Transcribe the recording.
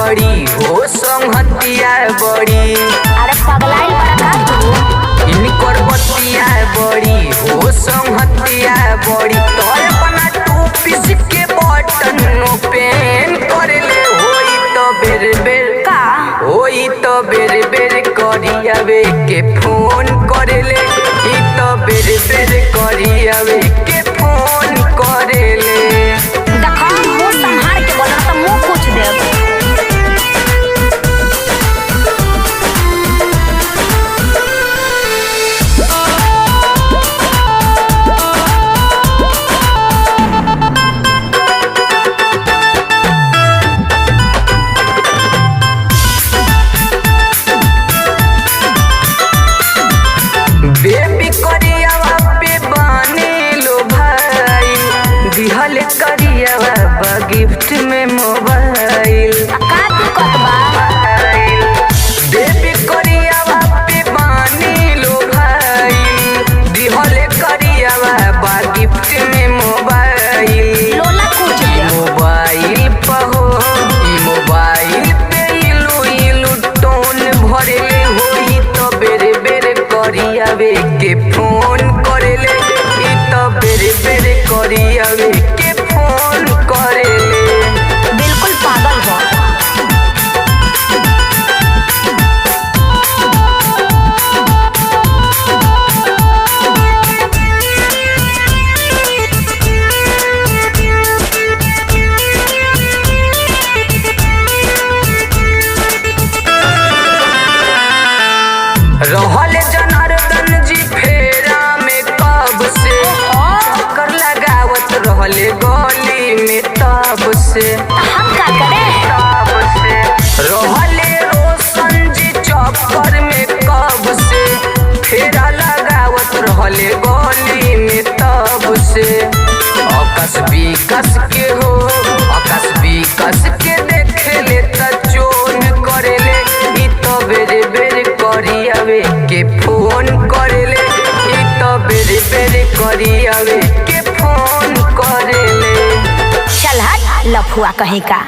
बड़ी हो संहतिया बड़ी। अरे पगलाइल बड़ा का तू। इनकर बतिया बड़ी हो संहतिया बड़ी। तोर बना टू पीस के बटन नो पेन करले होई तो बेर बेर का होई तो बेर बेर करियावे के फोन करले। ई तो बेर बेर करियावे के फोन करले। देखा मुंह संभाल के बोल तो मुंह पूछ दे। बेबी करियावा पे बाने लो भाई। दिहल करियावा बा गिफ्ट में मोबाइल। का दिक्कत बा। बेबी करियावा पे बाने लो भाई। दिहल करियावा बा गिफ्ट में मोबाइल। लोला पूछ दे। मोबाइल पहो ई मोबाइल पे इलू इलू टोन भरले होई तो बेरे बेरे करियावे के फोन करले। ई तो बेरे बेरे करियावे के फोन करले। बिल्कुल पागल हो। रहल जनार्दन जी फेरा में कब से। चक्कर लगावत रहले गली में तब से। हम का करे। तब से रहले रोशन जी चक्कर में कब से। फेरा लगावत रहले गली में तब से। आकाश विकास के हो आकाश विकास के देखले त चोन करले। ई तो बेरे बेरे करियावे के फोन करले। ई तो बेरे बेरे करियावे के फोन करले। चल हट लफुआ कहीं का।